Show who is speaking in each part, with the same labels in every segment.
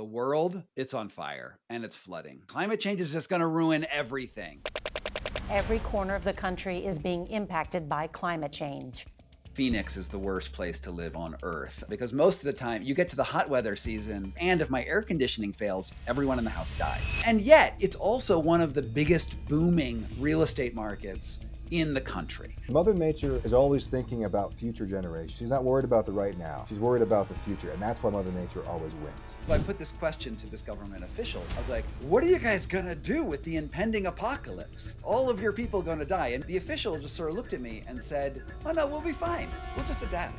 Speaker 1: The world, it's on fire and it's flooding. Climate change is just going to ruin everything.
Speaker 2: Every corner of the country is being impacted by climate change.
Speaker 1: Phoenix is the worst place to live on Earth because most of the time you get to the hot weather season, and if my air conditioning fails, everyone in the house dies. And yet, it's also one of the biggest booming real estate markets in the country.
Speaker 3: Mother Nature is always thinking about future generations. She's not worried about the right now. She's worried about the future, and that's why Mother Nature always wins.
Speaker 1: So I put this question to this government official. I was like, what are you guys gonna do with the impending apocalypse? All of your people gonna die. And the official just sort of looked at me and said, oh no, we'll be fine. We'll just adapt.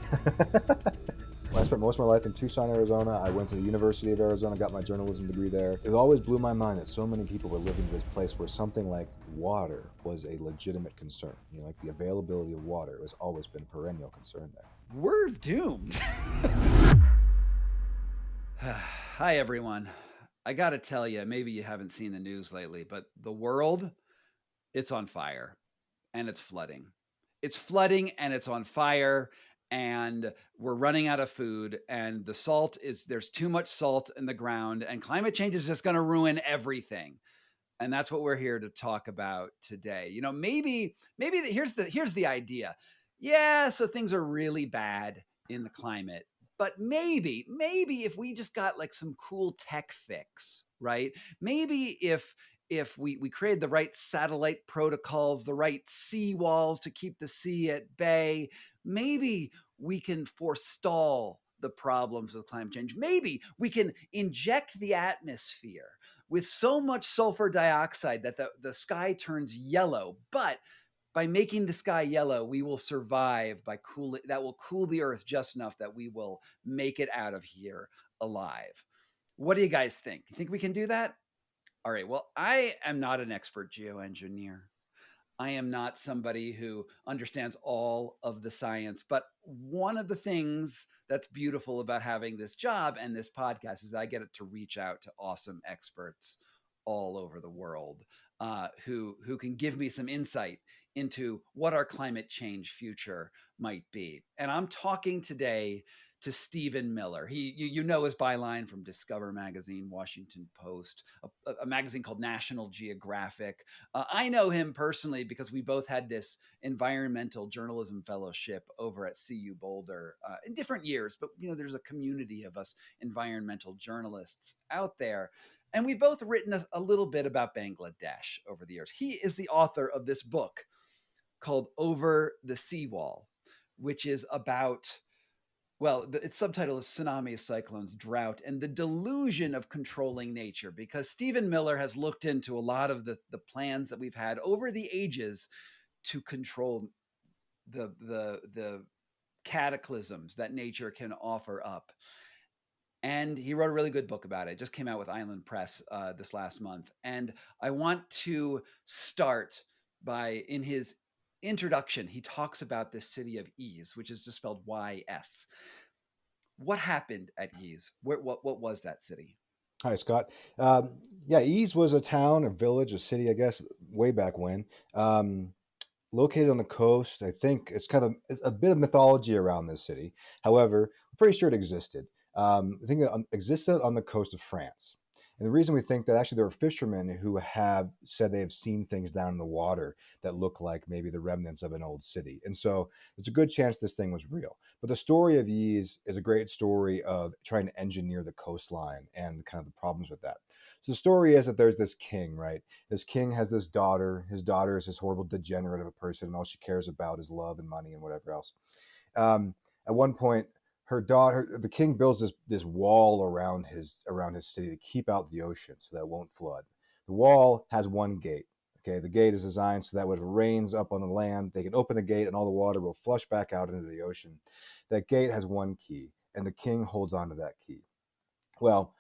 Speaker 3: I spent most of my life in Tucson, Arizona. I went to the University of Arizona, got my journalism degree there. It always blew my mind that so many people were living in this place where something like water was a legitimate concern. You know, like the availability of water has always been a perennial concern there.
Speaker 1: We're doomed. Hi, everyone. I gotta tell you, maybe you haven't seen the news lately, but the world, it's on fire and it's flooding. It's flooding and it's on fire. And we're running out of food, and there's too much salt in the ground, and climate change is just going to ruin everything. And that's what we're here to talk about today. You know, maybe here's the idea. Yeah, so things are really bad in the climate, but maybe if we just got like some cool tech fix, right? Maybe if we created the right satellite protocols, the right sea walls to keep the sea at bay, maybe we can forestall the problems of climate change. Maybe we can inject the atmosphere with so much sulfur dioxide that the sky turns yellow. But by making the sky yellow, we will survive that will cool the earth just enough that we will make it out of here alive. What do you guys think? You think we can do that? All right, well, I am not an expert geoengineer. I am not somebody who understands all of the science, but one of the things that's beautiful about having this job and this podcast is that I get to reach out to awesome experts all over the world who can give me some insight into what our climate change future might be. And I'm talking today to Stephen Miller. You know his byline from Discover Magazine, Washington Post, a magazine called National Geographic. I know him personally because we both had this environmental journalism fellowship over at CU Boulder in different years, but you know, there's a community of us environmental journalists out there. And we've both written a little bit about Bangladesh over the years. He is the author of this book called Over the Seawall, which is about, well, its subtitle is Tsunamis, Cyclones, Drought, and the Delusion of Controlling Nature, because Stephen Miller has looked into a lot of the plans that we've had over the ages to control the cataclysms that nature can offer up. And he wrote a really good book about it. It just came out with Island Press this last month. And I want to start by, in his introduction, he talks about this city of Ease, which is just spelled Y-S. What happened at Ease? What was that city?
Speaker 3: Hi, Scott. Yeah, Ease was a town, a village, a city, I guess, way back when. Located on the coast. I think it's a bit of mythology around this city. However, I'm pretty sure it existed. I think it existed on the coast of France. And the reason we think that, actually there are fishermen who have said they have seen things down in the water that look like maybe the remnants of an old city. And so there's a good chance this thing was real. But the story of Yves is a great story of trying to engineer the coastline and kind of the problems with that. So the story is that there's this king, right? This king has this daughter. His daughter is this horrible degenerate of a person, and all she cares about is love and money and whatever else. At one point, the king builds this wall around his city to keep out the ocean so that it won't flood. The wall has one gate. Okay, the gate is designed so that when it rains up on the land, they can open the gate and all the water will flush back out into the ocean. That gate has one key, and the king holds on to that key. Well,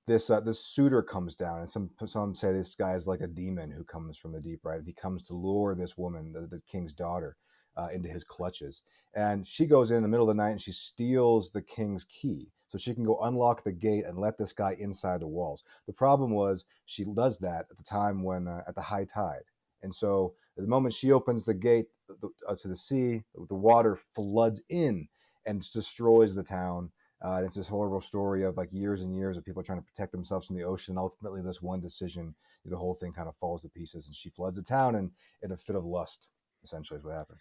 Speaker 3: this suitor comes down, and some say this guy is like a demon who comes from the deep, right? And he comes to lure this woman, the king's daughter, into his clutches. And she goes in the middle of the night and she steals the king's key so she can go unlock the gate and let this guy inside the walls. The problem was she does that at the time when at the high tide. And so at the moment she opens the gate to the sea, the water floods in and destroys the town. It's this horrible story of like years and years of people trying to protect themselves from the ocean. And ultimately, this one decision, the whole thing kind of falls to pieces, and she floods the town, and in a fit of lust, essentially, is what happens.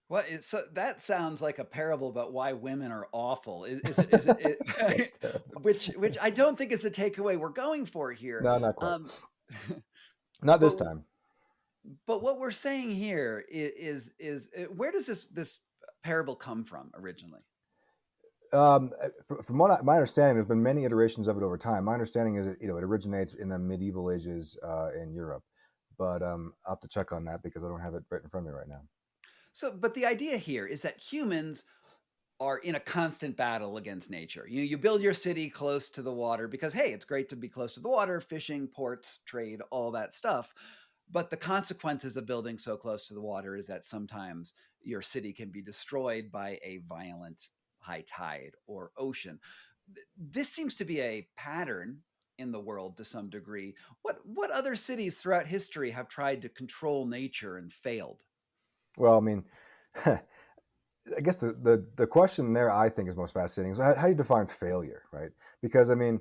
Speaker 1: Well, so that sounds like a parable about why women are awful. Is it
Speaker 3: Terrible.
Speaker 1: which I don't think is the takeaway we're going for here.
Speaker 3: No, not quite.
Speaker 1: Um,
Speaker 3: Not this
Speaker 1: but
Speaker 3: time.
Speaker 1: but what we're saying here is where does this parable come from originally?
Speaker 3: From what my understanding, there's been many iterations of it over time. My understanding is that it originates in the medieval ages in Europe, but I'll have to check on that because I don't have it right in front of me right now.
Speaker 1: So, but the idea here is that humans are in a constant battle against nature. You build your city close to the water because hey, it's great to be close to the water, fishing, ports, trade, all that stuff. But the consequences of building so close to the water is that sometimes your city can be destroyed by a violent high tide or ocean. This seems to be a pattern in the world to some degree. What other cities throughout history have tried to control nature and failed?
Speaker 3: Well, I mean, I guess the question there I think is most fascinating is how do you define failure, right? Because I mean,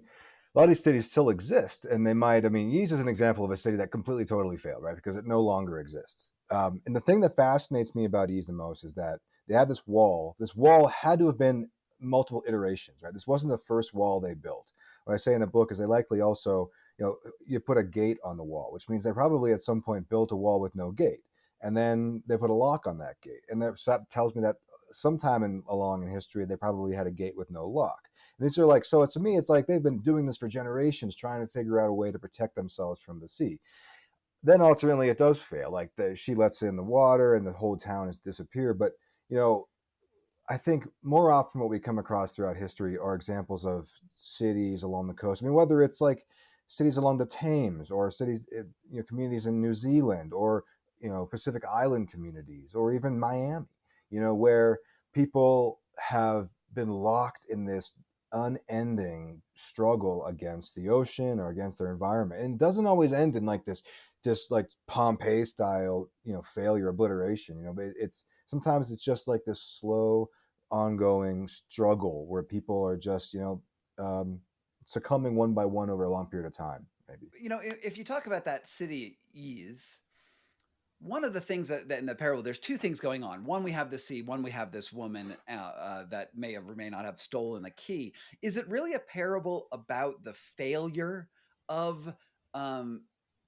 Speaker 3: a lot of these cities still exist, and they might. I mean, use as an example of a city that completely totally failed, right? Because it no longer exists. And the thing that fascinates me about Ease the most is that they had this wall. This wall had to have been multiple iterations, right? This wasn't the first wall they built. What I say in the book is they likely also, you put a gate on the wall, which means they probably at some point built a wall with no gate, and then they put a lock on that gate, and so that tells me that sometime along in history they probably had a gate with no lock. And these are like, so to me it's like they've been doing this for generations, trying to figure out a way to protect themselves from the sea. Then ultimately it does fail. Like she lets in the water and the whole town has disappeared. But you know, I think more often what we come across throughout history are examples of cities along the coast. I mean, whether it's like cities along the Thames or cities, communities in New Zealand or, Pacific Island communities or even Miami, where people have been locked in this unending struggle against the ocean or against their environment. And it doesn't always end in like this just like Pompeii style, failure, obliteration, but it's sometimes it's just like this slow ongoing struggle where people are just succumbing one by one over a long period of time, maybe.
Speaker 1: If you talk about that city ease, one of the things that in the parable, there's two things going on. One, we have the sea. One, we have this woman that may have or may not have stolen the key. Is it really a parable about the failure of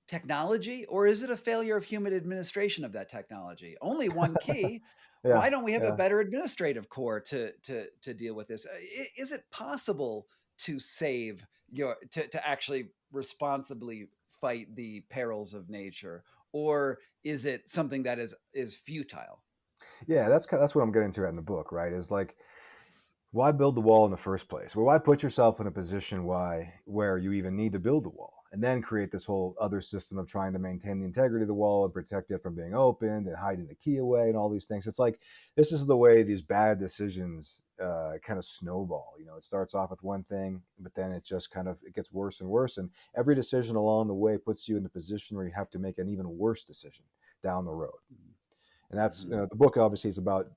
Speaker 1: technology, or is it a failure of human administration of that technology? Only one key.
Speaker 3: Yeah,
Speaker 1: Why don't we have a
Speaker 3: yeah.
Speaker 1: better administrative core to deal with this? Is it possible to save to actually responsibly fight the perils of nature, or is it something that is futile?
Speaker 3: Yeah, that's what I'm getting to in the book, right? Is like, why build the wall in the first place? Well, why put yourself in a position where you even need to build the wall and then create this whole other system of trying to maintain the integrity of the wall and protect it from being opened and hiding the key away and all these things. It's like this is the way these bad decisions kind of snowball. It starts off with one thing, but then it just it gets worse and worse. And every decision along the way puts you in the position where you have to make an even worse decision down the road. And that's
Speaker 1: Mm-hmm.
Speaker 3: the book obviously is about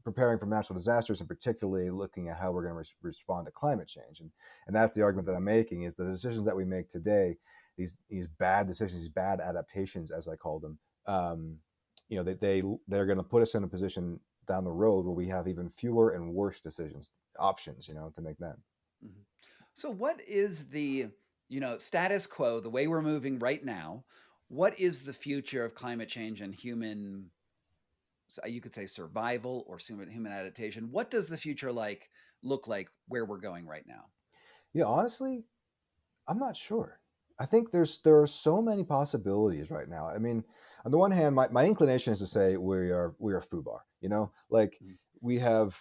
Speaker 3: preparing for natural disasters and particularly looking at how we're going to respond to climate change. And that's the argument that I'm making is the decisions that we make today, these bad decisions, these bad adaptations, as I call them, they're going to put us in a position down the road where we have even fewer and worse options, to make then.
Speaker 1: Mm-hmm. So what is the status quo, the way we're moving right now? What is the future of climate change and human, you could say, survival or human adaptation? What does the future look like where we're going right now?
Speaker 3: Yeah, honestly, I'm not sure. I think there are so many possibilities right now. I mean, on the one hand, my inclination is to say we are FUBAR. Like
Speaker 1: Mhm.
Speaker 3: we have,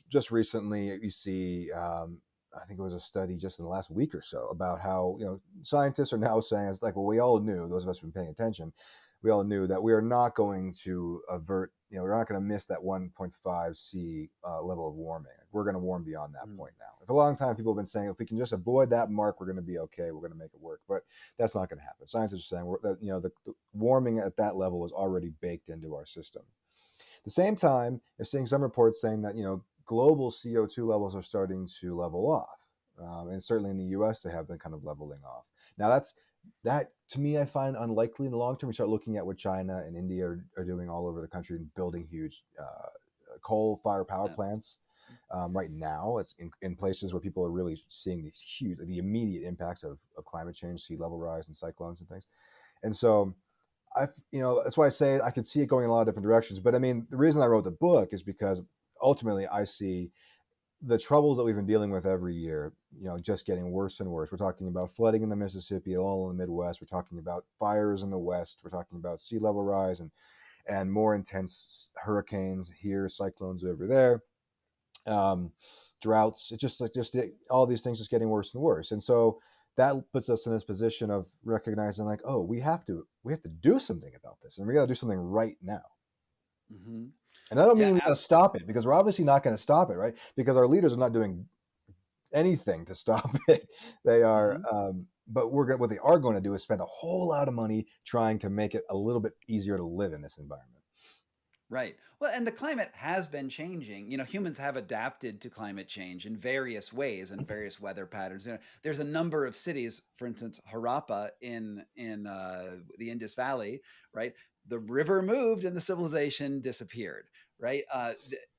Speaker 3: just recently you see, I think it was a study just in the last week or so about how scientists are now saying it's like, well, we all knew, those of us who've been paying attention, we all knew that we are not going to avert, we're not going to miss that 1.5 C level of warming. We're going to warm beyond that point now. For a long time, people have been saying if we can just avoid that mark, we're going to be okay. We're going to make it work. But that's not going to happen. Scientists are saying that the warming at that level is already baked into our system. At the same time, you're seeing some reports saying that global CO2 levels are starting to level off. And certainly in the US, they have been kind of leveling off. Now, that to me, I find unlikely in the long term. We start looking at what China and India are doing all over the country and building huge coal-fired power
Speaker 1: Yeah.
Speaker 3: plants. Right now, it's in places where people are really seeing the immediate impacts of climate change, sea level rise, and cyclones and things. And so, that's why I say I could see it going in a lot of different directions. But I mean, the reason I wrote the book is because ultimately I see the troubles that we've been dealing with every year, just getting worse and worse. We're talking about flooding in the Mississippi, all in the Midwest. We're talking about fires in the West. We're talking about sea level rise and more intense hurricanes here, cyclones over there, droughts. It's just all these things just getting worse and worse. And so that puts us in this position of recognizing like, oh, we have to do something about this, and we got to do something right now.
Speaker 1: Mm-hmm.
Speaker 3: And I don't
Speaker 1: Yeah,
Speaker 3: mean we got to stop it, because we're obviously not going to stop it, right? Because our leaders are not doing anything to stop it. They are, but what they are going to do is spend a whole lot of money trying to make it a little bit easier to live in this environment.
Speaker 1: Right. Well, and the climate has been changing. Humans have adapted to climate change in various ways and various weather patterns. There's a number of cities, for instance, Harappa in the Indus Valley, right? The river moved and the civilization disappeared, right?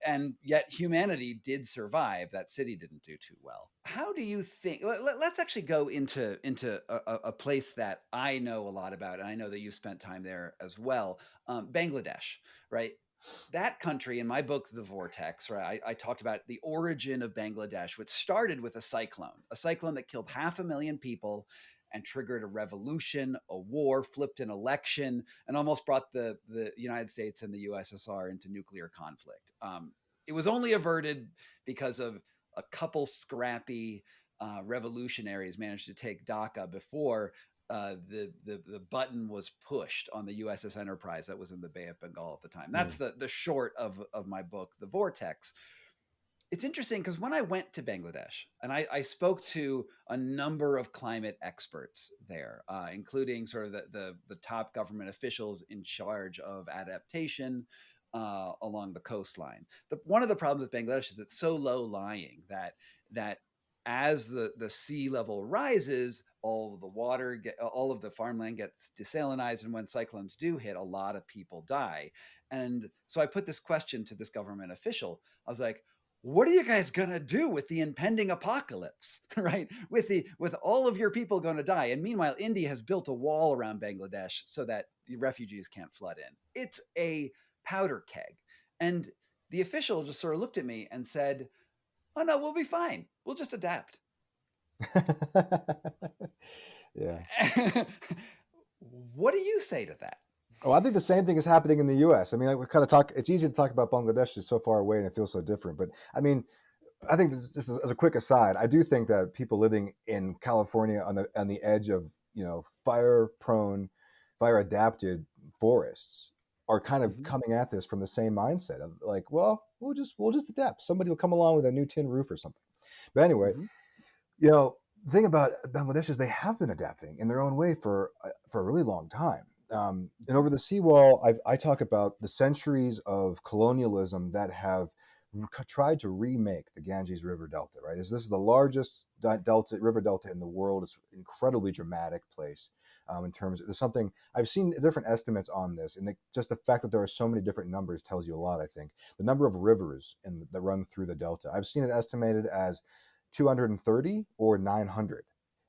Speaker 1: And yet humanity did survive. That city didn't do too well. How do you think? Let's actually go into a place that I know a lot about, and I know that you've spent time there as well, Bangladesh, right? That country, in my book, The Vortex, right? I talked about the origin of Bangladesh, which started with a cyclone that killed 500,000 people and triggered a revolution, a war, flipped an election, and almost brought the United States and the USSR into nuclear conflict. It was only averted because of a couple scrappy revolutionaries managed to take Dhaka before the button was pushed on the USS Enterprise that was in the Bay of Bengal at the time. That's the short of my book, The Vortex. It's interesting because when I went to Bangladesh and I spoke to a number of climate experts there, including sort of the top government officials in charge of adaptation along the coastline. One of the problems with Bangladesh is it's so low lying that as the sea level rises, all of the farmland gets desalinized, and when cyclones do hit, a lot of people die. And so I put this question to this government official. I was like, what are you guys gonna do with the impending apocalypse, right? With all of your people going to die, and meanwhile, India has built a wall around Bangladesh so that refugees can't flood in. It's a powder keg, and the official just sort of looked at me and said, "Oh no, we'll be fine. We'll just adapt."
Speaker 3: Yeah.
Speaker 1: What do you say to that?
Speaker 3: Oh, I think the same thing is happening in the U.S. I mean, like we kind of talk. It's easy to talk about Bangladesh; it's so far away and it feels so different. But I mean, I think this just as a quick aside, I do think that people living in California on the edge of fire-prone, fire-adapted forests are kind of coming at this from the same mindset of like, well, we'll just adapt. Somebody will come along with a new tin roof or something. But anyway, the thing about Bangladesh is they have been adapting in their own way for a really long time. And over the seawall, I talk about the centuries of colonialism that have tried to remake the Ganges River Delta. Right, this is the largest river delta in the world. It's an incredibly dramatic place. In terms of, there's something I've seen different estimates on this, and just the fact that there are so many different numbers tells you a lot. I think the number of rivers that run through the delta, I've seen it estimated as 230 or 900.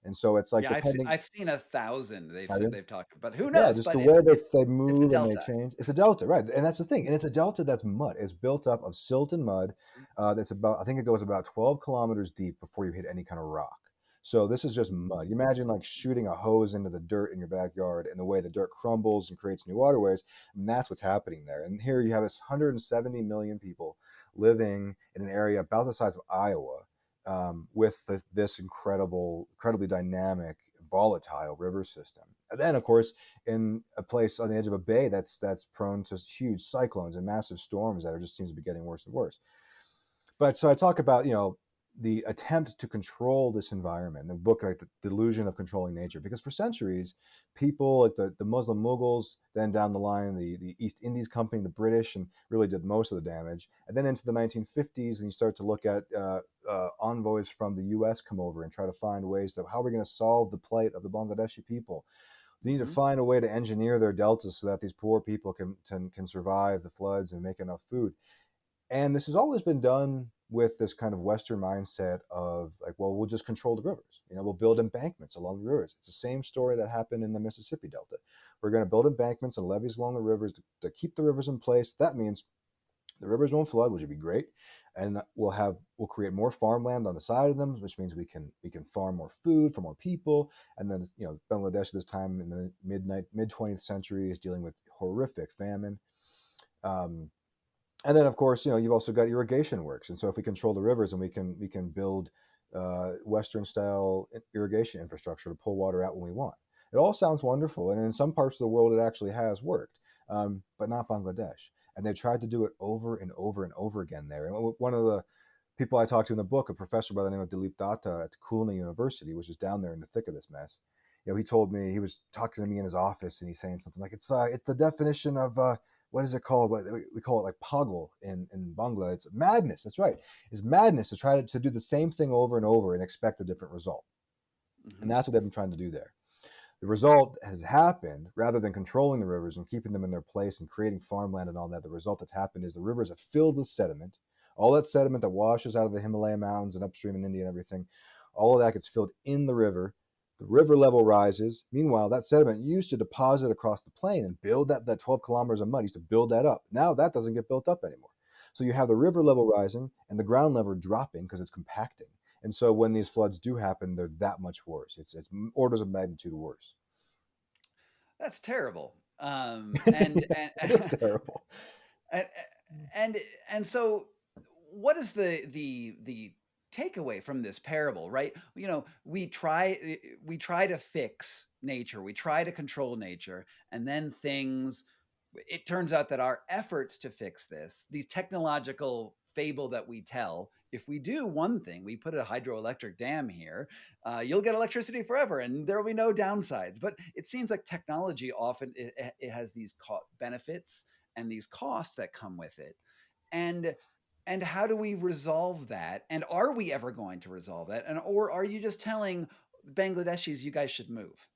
Speaker 3: And so it's like, depending.
Speaker 1: I've seen 1,000. They've talked, but who
Speaker 3: Yeah,
Speaker 1: knows?
Speaker 3: just
Speaker 1: But
Speaker 3: the way that they
Speaker 1: it's a
Speaker 3: move and they
Speaker 1: delta.
Speaker 3: change. It's a delta, right? And that's the thing. And it's a delta that's mud. It's built up of silt and mud. That's about, I think it goes about 12 kilometers deep before you hit any kind of rock. So this is just mud. You imagine like shooting a hose into the dirt in your backyard, and the way the dirt crumbles and creates new waterways. And that's what's happening there. And here you have this 170 million people living in an area about the size of Iowa, with this incredibly dynamic, volatile river system. And then, of course, in a place on the edge of a bay that's prone to huge cyclones and massive storms that just seems to be getting worse and worse. But so I talk about, the attempt to control this environment, the book, like the delusion of controlling nature, because for centuries, people like the Muslim Mughals, then down the line, the East Indies Company, the British, and really did most of the damage. And then into the 1950s, and you start to look at envoys from the US come over and try to find ways that how are we going to solve the plight of the Bangladeshi people. They need to find a way to engineer their deltas so that these poor people can survive the floods and make enough food. And this has always been done with this kind of Western mindset of like, well, we'll just control the rivers. We'll build embankments along the rivers. It's the same story that happened in the Mississippi Delta. We're going to build embankments and levees along the rivers to keep the rivers in place. That means the rivers won't flood, which would be great, and we'll create more farmland on the side of them, which means we can farm more food for more people. And then Bangladesh at this time in the mid 20th century is dealing with horrific famine. And then, of course, you've also got irrigation works. And so if we control the rivers and we can build Western style irrigation infrastructure to pull water out when we want. It all sounds wonderful. And in some parts of the world, it actually has worked, but not Bangladesh. And they've tried to do it over and over and over again there. And one of the people I talked to in the book, a professor by the name of Dilip Datta at Kulna University, which is down there in the thick of this mess, he told me, he was talking to me in his office, and he's saying something like, it's the definition of what is it called? What we call it, like pagal in Bangla. It's madness. That's right. It's madness to try to do the same thing over and over and expect a different result. And that's what they've been trying to do there. The result has happened, rather than controlling the rivers and keeping them in their place and creating farmland and all that, the result that's happened is the rivers are filled with sediment. All that sediment that washes out of the Himalaya mountains and upstream in India and everything, all of that gets filled in the river. The river level rises. Meanwhile, that sediment used to deposit across the plain and build that 12 kilometers of mud, used to build that up. Now that doesn't get built up anymore. So you have the river level rising and the ground level dropping because it's compacting. And so when these floods do happen, they're that much worse. It's orders of magnitude worse.
Speaker 1: That's terrible.
Speaker 3: It is terrible.
Speaker 1: And so what is the takeaway from this parable, right? We try to fix nature, we try to control nature, and then it turns out that our efforts to fix these technological fable that we tell, if we do one thing, we put a hydroelectric dam here, you'll get electricity forever and there will be no downsides. But it seems like technology often it has these benefits and these costs that come with it. And how do we resolve that? And are we ever going to resolve that? Or are you just telling Bangladeshis, you guys should move?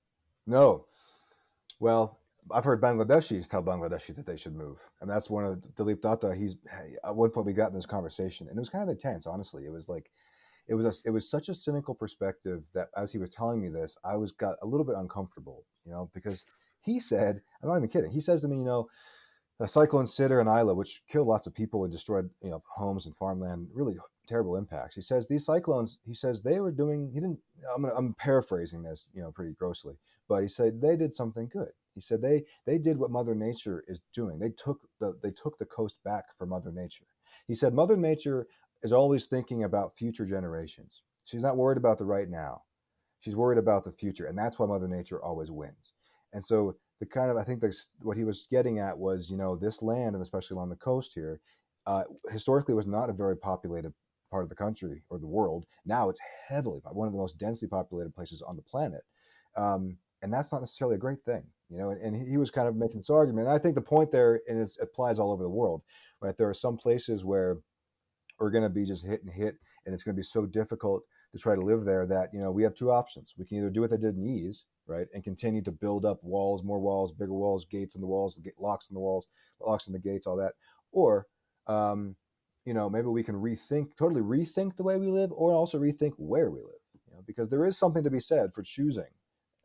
Speaker 3: No. Well, I've heard Bangladeshis tell Bangladeshis that they should move. And that's one of Dilip Datta. At one point we got in this conversation, and it was kind of intense, honestly. It was like, it was such a cynical perspective that as he was telling me this, got a little bit uncomfortable, because he said, I'm not even kidding. He says to me, Cyclone Sidr and Isla, which killed lots of people and destroyed, homes and farmland, really terrible impacts. He says these cyclones, they were doing, I'm paraphrasing this, pretty grossly, but he said they did something good. He said they did what Mother Nature is doing. They took the coast back for Mother Nature. He said Mother Nature is always thinking about future generations. She's not worried about the right now. She's worried about the future. And that's why Mother Nature always wins. And so I think what he was getting at was, this land, and especially along the coast here, historically was not a very populated part of the country or the world. Now it's heavily, one of the most densely populated places on the planet. And that's not necessarily a great thing, and he was kind of making this argument. And I think the point there, and it applies all over the world, right? There are some places where we're going to be just hit, and it's going to be so difficult to try to live there that, we have two options. We can either do what they did in the East, right, and continue to build up walls, more walls, bigger walls, gates in the walls, locks in the walls, locks in the gates, all that. Or, maybe we can totally rethink the way we live, or also rethink where we live, because there is something to be said for choosing.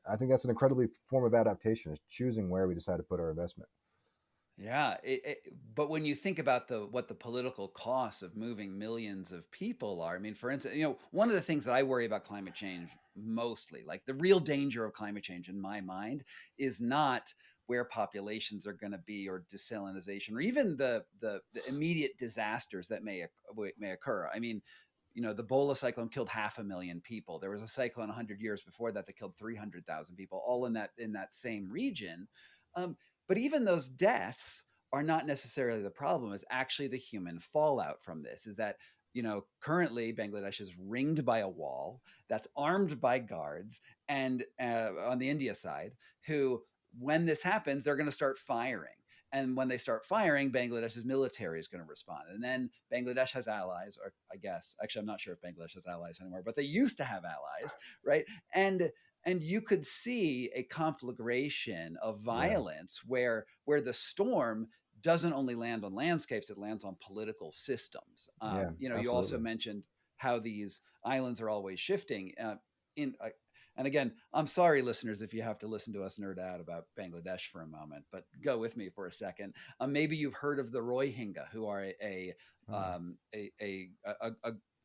Speaker 3: I think that's an incredibly form of adaptation, is choosing where we decide to put our investment.
Speaker 1: Yeah, but when you think about what the political costs of moving millions of people are, I mean, for instance, one of the things that I worry about climate change mostly, like the real danger of climate change in my mind, is not where populations are going to be, or desalinization, or even the immediate disasters that may occur. I mean, the Bola cyclone killed 500,000 people. There was a cyclone 100 years before that killed 300,000 people, all in that same region. But even those deaths are not necessarily the problem. It's actually the human fallout from this, is that currently Bangladesh is ringed by a wall that's armed by guards, and on the India side, who, when this happens, they're going to start firing. And when they start firing, Bangladesh's military is going to respond. And then Bangladesh has allies, or I guess, actually, I'm not sure if Bangladesh has allies anymore, but they used to have allies, right? And you could see a conflagration of violence where the storm doesn't only land on landscapes, it lands on political systems. You also mentioned how these islands are always shifting. And again, I'm sorry, listeners, if you have to listen to us nerd out about Bangladesh for a moment, but go with me for a second. Maybe you've heard of the Rohingya, who are a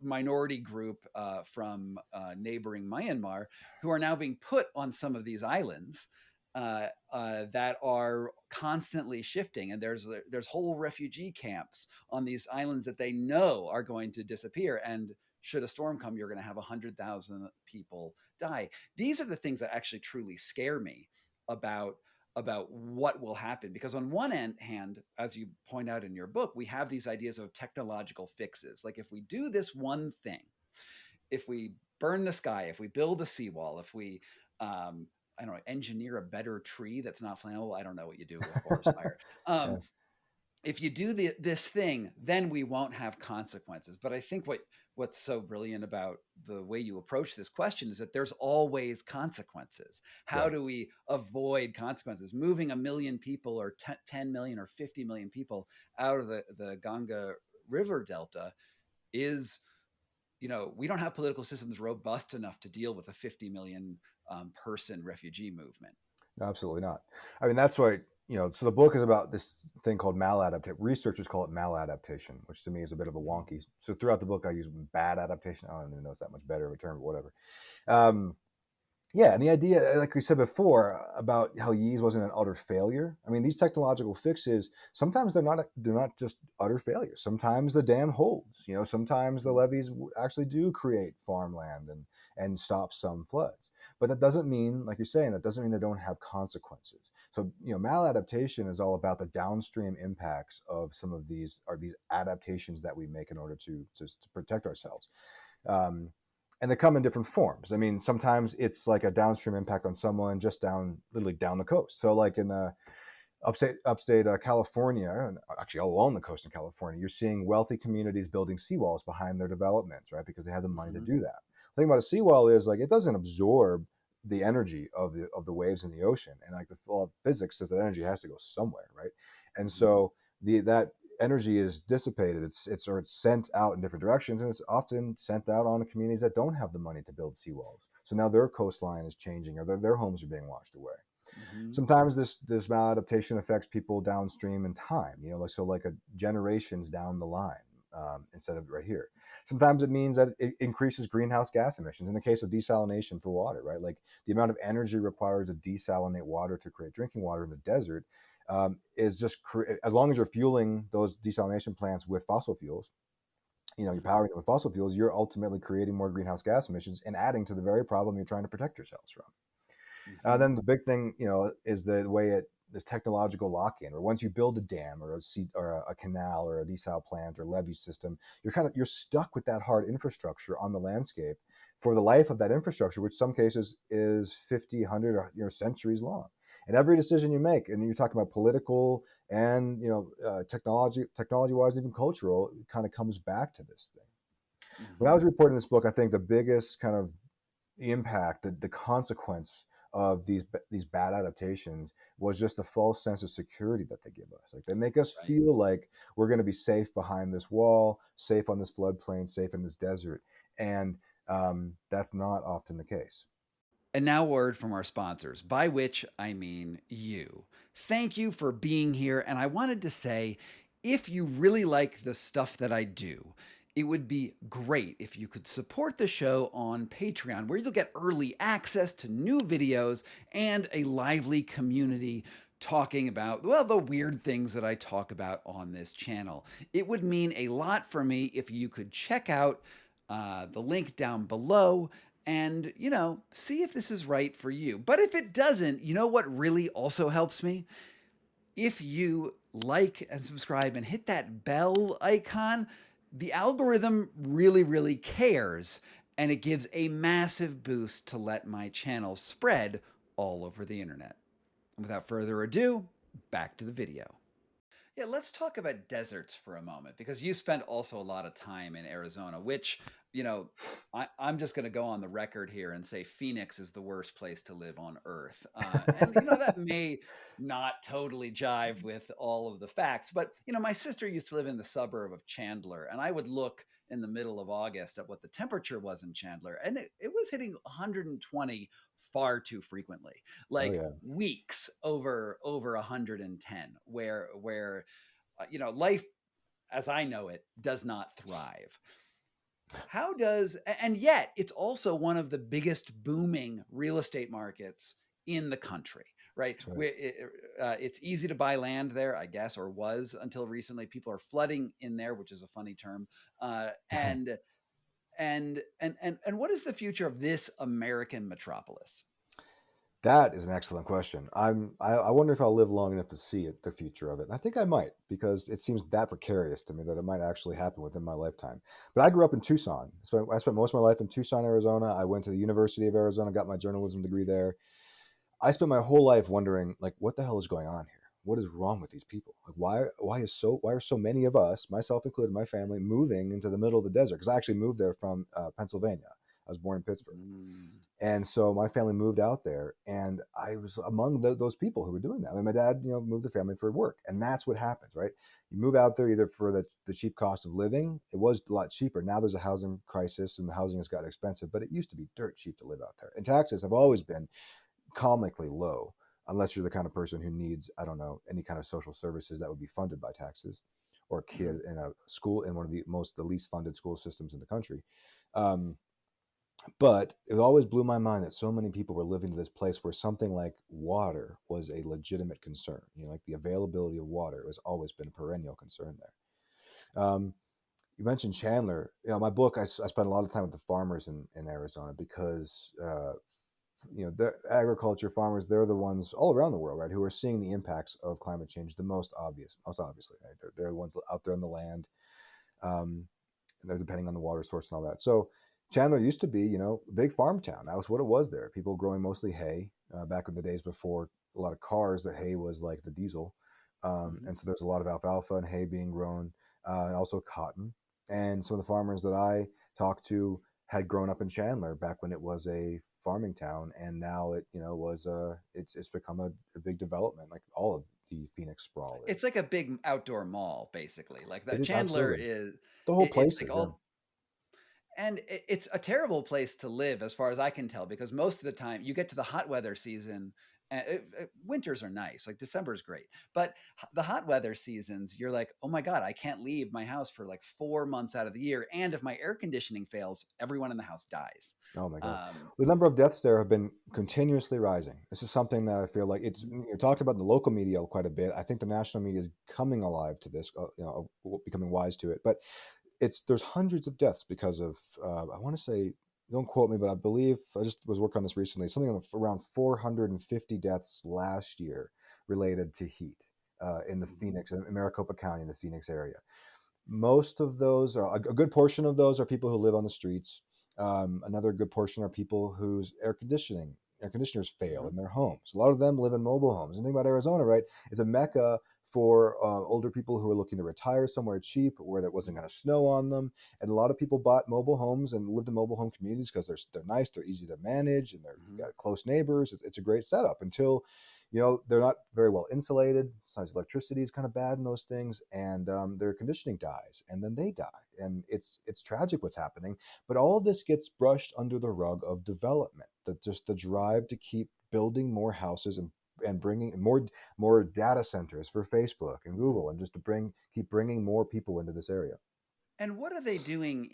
Speaker 1: minority group from neighboring Myanmar, who are now being put on some of these islands that are constantly shifting. And there's whole refugee camps on these islands that they know are going to disappear. And should a storm come, you're going to have 100,000 people die. These are the things that actually truly scare me about what will happen. Because on one hand, as you point out in your book, we have these ideas of technological fixes. Like, if we do this one thing, if we burn the sky, if we build a seawall, if we, I don't know, engineer a better tree that's not flammable. I don't know what you do with forest fire. If you do this thing, then we won't have consequences. But I think what's so brilliant about the way you approach this question is that there's always consequences. How do we avoid consequences? Moving 1 million people or 10 million or 50 million people out of the Ganga River Delta is, we don't have political systems robust enough to deal with a 50 million person refugee movement.
Speaker 3: Absolutely not. I mean, that's why, so the book is about this thing called maladaptation. Researchers call it maladaptation, which to me is a bit of a wonky. So throughout the book, I use bad adaptation. I don't even know it's that much better of a term, but whatever. And the idea, like we said before, about how Yeez wasn't an utter failure. I mean, these technological fixes, sometimes they're not just utter failures. Sometimes the dam holds. Sometimes the levees actually do create farmland and stop some floods. But that doesn't mean, like you're saying, that doesn't mean they don't have consequences. So, maladaptation is all about the downstream impacts of some of these adaptations that we make in order to protect ourselves. And they come in different forms. I mean, sometimes it's like a downstream impact on someone just literally down the coast. So like in upstate California, and actually all along the coast in California, you're seeing wealthy communities building seawalls behind their developments, right? Because they have the money to do that. The thing about a seawall is, like, it doesn't absorb the energy of the waves in the ocean. And like the law of physics says that energy has to go somewhere, right? And so that energy is dissipated. It's sent out in different directions, and it's often sent out on communities that don't have the money to build seawalls. So now their coastline is changing, or their homes are being washed away. Sometimes this maladaptation affects people downstream in time, like a generations down the line, instead of right here. Sometimes it means that it increases greenhouse gas emissions. In the case of desalination for water, right? Like the amount of energy required to desalinate water to create drinking water in the desert is just as long as you're fueling those desalination plants with fossil fuels, you're powering them with fossil fuels, you're ultimately creating more greenhouse gas emissions and adding to the very problem you're trying to protect yourselves from. Then the big thing, is the way this technological lock-in, or once you build a dam or a canal or a desal plant or levee system, you're stuck with that hard infrastructure on the landscape for the life of that infrastructure, which some cases is 50, 100, or centuries long. And every decision you make, and you're talking about political and technology-wise, even cultural, it kind of comes back to this thing. When I was reporting this book, I think the biggest kind of impact, the consequence of these bad adaptations was just the false sense of security that they give us. Like, they make us feel like we're going to be safe behind this wall, safe on this floodplain, safe in this desert, and that's not often the case.
Speaker 1: And now, word from our sponsors, by which I mean you. Thank you for being here. And I wanted to say, if you really like the stuff that I do, it would be great if you could support the show on Patreon, where you'll get early access to new videos and a lively community talking about, well, the weird things that I talk about on this channel. It would mean a lot for me if you could check out the link down below and, see if this is right for you. But if it doesn't, you know what really also helps me? If you like and subscribe and hit that bell icon, the algorithm really, really cares, and it gives a massive boost to let my channel spread all over the internet. And without further ado, back to the video. Yeah, let's talk about deserts for a moment, because you spend also a lot of time in Arizona, which, you know, I'm just going to go on the record here and say Phoenix is the worst place to live on Earth. And, you know, that may not totally jive with all of the facts, but, you know, my sister used to live in the suburb of Chandler, and I would look in the middle of August at what the temperature was in Chandler, and it was hitting 120 far too frequently,
Speaker 3: Oh
Speaker 1: like
Speaker 3: yeah.
Speaker 1: weeks over 110, where you know, life as I know it does not thrive. How does, and yet it's also one of the biggest booming real estate markets in the country, right?
Speaker 3: That's right.
Speaker 1: Where it's easy to buy land there, I guess, or was until recently. People are flooding in there, which is a funny term. And what is the future of this American metropolis?
Speaker 3: That is an excellent question. I wonder if I'll live long enough to see it, the future of it. And I think I might, because it seems that precarious to me that it might actually happen within my lifetime. But I grew up in Tucson. I spent most of my life in Tucson, Arizona. I went to the University of Arizona, got my journalism degree there. I spent my whole life wondering, like, what the hell is going on here? What is wrong with these people? Like, why are so many of us, myself included, my family, moving into the middle of the desert? Because I actually moved there from Pennsylvania. I was born in Pittsburgh.
Speaker 1: Mm.
Speaker 3: And so my family moved out there, and I was among those people who were doing that. I mean, my dad, moved the family for work, and that's what happens, right? You move out there either for the cheap cost of living. It was a lot cheaper. Now there's a housing crisis, and the housing has gotten expensive, but it used to be dirt cheap to live out there. And taxes have always been comically low, unless you're the kind of person who needs, I don't know, any kind of social services that would be funded by taxes, or a
Speaker 1: Mhm.
Speaker 3: kid in a school in one of the least funded school systems in the country. Um, but it always blew my mind that so many people were living to this place where something like water was a legitimate concern. Like the availability of water has always been a perennial concern there. You mentioned Chandler. My book, I spent a lot of time with the farmers in Arizona, because the agriculture farmers, they're the ones all around the world, right, who are seeing the impacts of climate change the most obviously. Right? They're the ones out there in the land. Um, and they're depending on the water source and all that. So Chandler used to be, a big farm town. That was what it was there. People growing mostly hay, back in the days before a lot of cars. The hay was like the diesel.
Speaker 1: Mhm.
Speaker 3: And so there's a lot of alfalfa and hay being grown, and also cotton. And some of the farmers that I talked to had grown up in Chandler back when it was a farming town, and now it's become a big development, like all of the Phoenix sprawl
Speaker 1: It's
Speaker 3: is.
Speaker 1: like a big outdoor mall, basically. Like
Speaker 3: It
Speaker 1: that
Speaker 3: is
Speaker 1: Chandler
Speaker 3: absolutely
Speaker 1: is,
Speaker 3: the whole
Speaker 1: it's
Speaker 3: place
Speaker 1: like
Speaker 3: is, yeah.
Speaker 1: all, and it's a terrible place to live as far as I can tell, because most of the time you get to the hot weather season, and winters are nice, like December is great, but the hot weather seasons, you're like, oh my god, I can't leave my house for like 4 months out of the year, and if my air conditioning fails, everyone in the house dies.
Speaker 3: Oh my God.
Speaker 1: um,
Speaker 3: The number of deaths there have been continuously rising. This is something that I feel like talked about in the local media quite a bit. I think the national media is coming alive to this, becoming wise to it. But there's hundreds of deaths because of, I want to say, don't quote me, but I believe I just was working on this recently, something around 450 deaths last year related to heat, in the
Speaker 1: mhm.
Speaker 3: Phoenix, in Maricopa County, in the Phoenix area. Most of those are a good portion of those are people who live on the streets. Another good portion are people whose air conditioners fail
Speaker 1: Mhm.
Speaker 3: in their homes. A lot of them live in mobile homes. And the thing about Arizona, right, is a mecca for older people who are looking to retire somewhere cheap where there wasn't going to snow on them. And a lot of people bought mobile homes and lived in mobile home communities because they're nice, they're easy to manage, and they're
Speaker 1: Mhm.
Speaker 3: got close neighbors. It's a great setup until they're not very well insulated. Sometimes electricity is kind of bad in those things, and their conditioning dies, and then they die, and it's tragic what's happening. But all of this gets brushed under the rug of development. That just the drive to keep building more houses and bringing more data centers for Facebook and Google, and just to keep bringing more people into this area.
Speaker 1: And what are they doing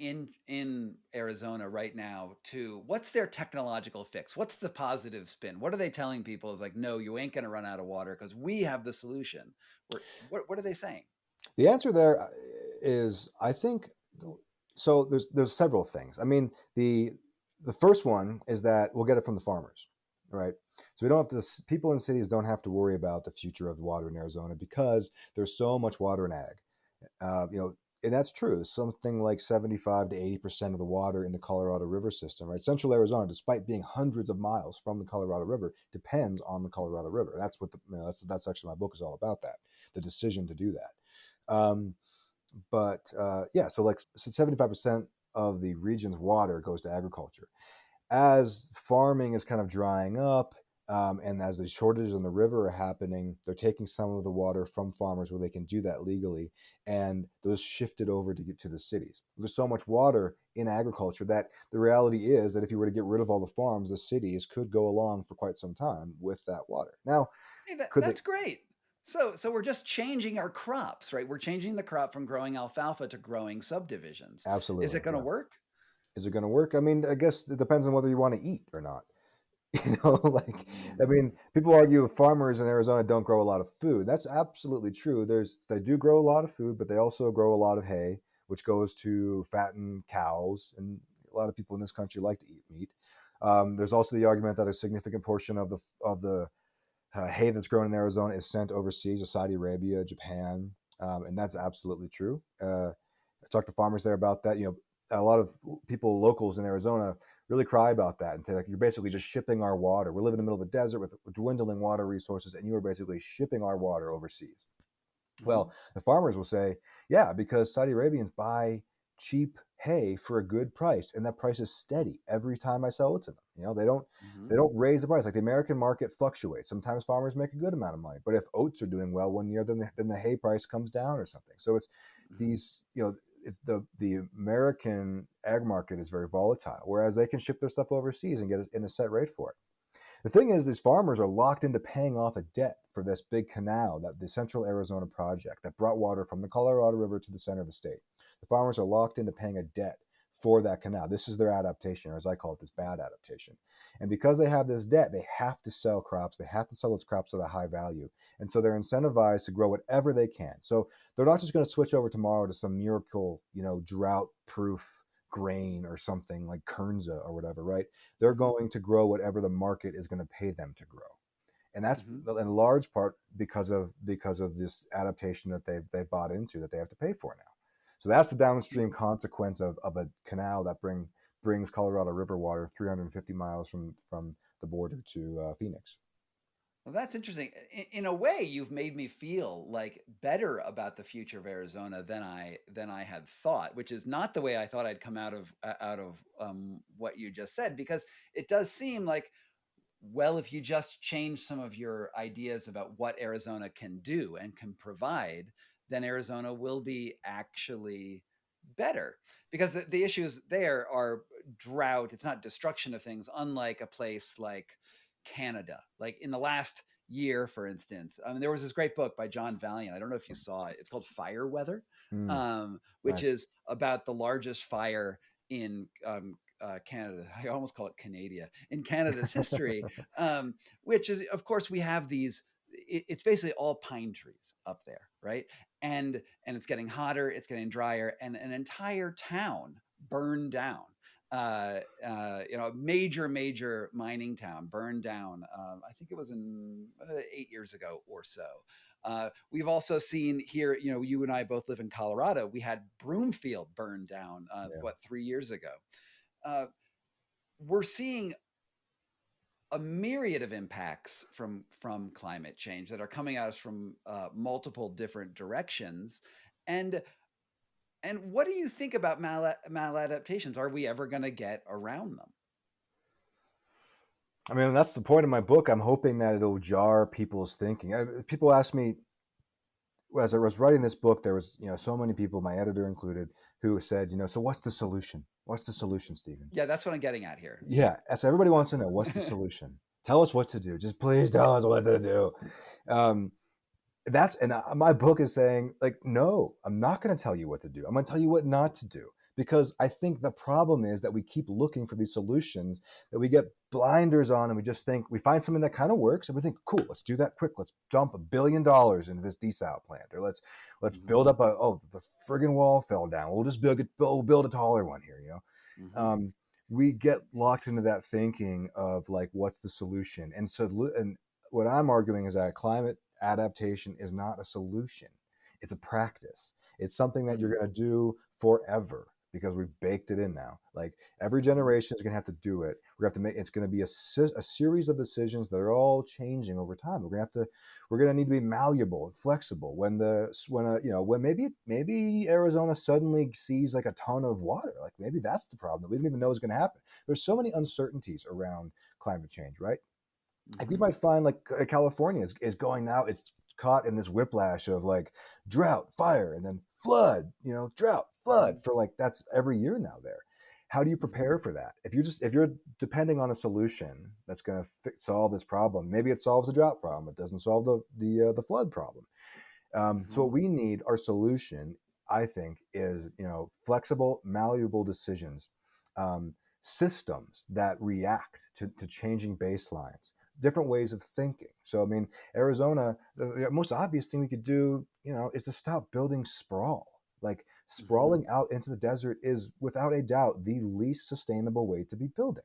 Speaker 1: in Arizona right now to, what's their technological fix? What's the positive spin? What are they telling people is like, no, you ain't going to run out of water because we have the solution. What are they saying?
Speaker 3: The answer there is, I think, so. There's several things. I mean, the first one is that we'll get it from the farmers, right? So we don't have to. People in cities don't have to worry about the future of water in Arizona because there's so much water in ag. and that's true. Something like 75 to 80% of the water in the Colorado River system, right? Central Arizona, despite being hundreds of miles from the Colorado River, depends on the Colorado River. That's what that's actually my book is all about, that the decision to do that. Yeah, so 75% of the region's water goes to agriculture. As farming is kind of drying up, and as the shortages in the river are happening, they're taking some of the water from farmers where they can do that legally, and those shifted over to get to the cities. There's so much water in agriculture that the reality is that if you were to get rid of all the farms, the cities could go along for quite some time with that water. Now,
Speaker 1: Hey,
Speaker 3: could they?
Speaker 1: that's great. So we're just changing our crops, right? We're changing the crop from growing alfalfa to growing subdivisions. Is
Speaker 3: Absolutely,
Speaker 1: it going to
Speaker 3: yeah.
Speaker 1: work?
Speaker 3: Is it going to work? I mean, I guess it depends on whether you want to eat or not. Like, I
Speaker 1: Mm,
Speaker 3: mean, people argue farmers in Arizona don't grow a lot of food. That's absolutely true. They do grow a lot of food, but they also grow a lot of hay, which goes to fatten cows, and a lot of people in this country like to eat meat. There's also the argument that a significant portion of the hay that's grown in Arizona is sent overseas to Saudi Arabia, Japan, and that's absolutely true. I talked to farmers there about that. A lot of people, locals in Arizona, really cry about that and say, like, you're basically just shipping our water. We live in the middle of a desert with dwindling water resources, and you are basically shipping our water overseas.
Speaker 1: mhm,
Speaker 3: Well, the farmers will say, yeah, because Saudi Arabians buy cheap hay for a good price, and that price is steady every time I sell it to them. They
Speaker 1: mhm,
Speaker 3: don't raise the price. Like, the American market fluctuates. Sometimes farmers make a good amount of money, but if oats are doing well one year, then the hay price comes down or something. So it's
Speaker 1: mhm.
Speaker 3: these, it's the American ag market is very volatile, whereas they can ship their stuff overseas and get it in a set rate for it. The thing is, these farmers are locked into paying off a debt for this big canal, that the Central Arizona project that brought water from the Colorado River to the center of the state. The farmers are locked into paying a debt for that canal. This is their adaptation, or as I call it, this bad adaptation. And because they have this debt, they have to sell crops. They have to sell those crops at a high value. And so they're incentivized to grow whatever they can. So they're not just going to switch over tomorrow to some miracle, drought proof grain or something like Kernza or whatever, right? They're
Speaker 1: Mhm,
Speaker 3: going to grow whatever the market is going to pay them to grow, and that's
Speaker 1: mhm.
Speaker 3: in large part because of this adaptation that they bought into, that they have to pay for now. So that's the downstream consequence of a canal that brings Colorado River water 350 miles from the border to Phoenix.
Speaker 1: Well, that's interesting. In a way, you've made me feel like better about the future of Arizona than I had thought, which is not the way I thought I'd come out of what you just said, because it does seem like, well, if you just change some of your ideas about what Arizona can do and can provide, then Arizona will be actually better, because the issues there are drought. It's not destruction of things, unlike a place like Canada. Like in the last year, for instance, there was this great book by John Valiant. I don't know if you saw it. It's called Fire Weather,
Speaker 3: Mm,
Speaker 1: which
Speaker 3: nice.
Speaker 1: is about the largest fire in Canada. I almost call it Canada, in Canada's history, which is, of course, we have these. It's basically all pine trees up there, right? And it's getting hotter, it's getting drier, and an entire town burned down. Major mining town burned down. I think it was in 8 years ago or so. We've also seen here, you and I both live in Colorado. We had Broomfield burned down,
Speaker 3: Yeah.
Speaker 1: 3 years ago. Uh, we're seeing a myriad of impacts from climate change that are coming at us from multiple different directions. And and what do you think about maladaptations? Are we ever going to get around them?
Speaker 3: I mean, that's the point of my book. I'm hoping that it'll jar people's thinking. People ask me, as I was writing this book, there was, so many people, my editor included, who said, so what's the solution? What's the solution, Stephen?
Speaker 1: Yeah, that's what I'm getting at here.
Speaker 3: Yeah. So everybody wants to know, what's the solution? Tell us what to do. Just please tell us what to do. Um, my book is saying, like, no, I'm not going to tell you what to do. I'm going to tell you what not to do, because I think the problem is that we keep looking for these solutions, that we get blinders on, and we just think we find something that kind of works and we think, cool, let's do that quick. Let's dump $1 billion into this desal plant, or let's
Speaker 1: Hmm.
Speaker 3: build up the friggin' wall fell down. We'll just build a taller one here.
Speaker 1: Hmm.
Speaker 3: Um, we get locked into that thinking of, like, what's the solution, and what I'm arguing is that climate adaptation is not a solution. It's a practice. It's something that you're
Speaker 1: Mhm.
Speaker 3: going to do forever because we've baked it in now. Like every
Speaker 1: Mhm.
Speaker 3: generation is going to have to do it. We're going to have to make, it's going to be a series of decisions that are all changing over time. We're going to need to be malleable and flexible when maybe Arizona suddenly sees like a ton of water. Like maybe that's the problem that we didn't even know was going to happen. There's so many uncertainties around climate change, right? Like we
Speaker 1: Mhm.
Speaker 3: might find like California is going now, it's caught in this whiplash of like drought, fire, and then flood, drought,
Speaker 1: Mhm.
Speaker 3: flood for like that's every year now there. How do you
Speaker 1: Mhm.
Speaker 3: prepare for that? If you're depending on a solution that's going to solve this problem, maybe it solves the drought problem, it doesn't solve the flood problem. So
Speaker 1: Mhm.
Speaker 3: what we need, our solution, I think, is flexible, malleable decisions, systems that react to changing baselines, different ways of thinking. So I mean, Arizona, the most obvious thing we could do, is to stop building sprawl. Like
Speaker 1: Mhm.
Speaker 3: sprawling out into the desert is without a doubt the least sustainable way to be building.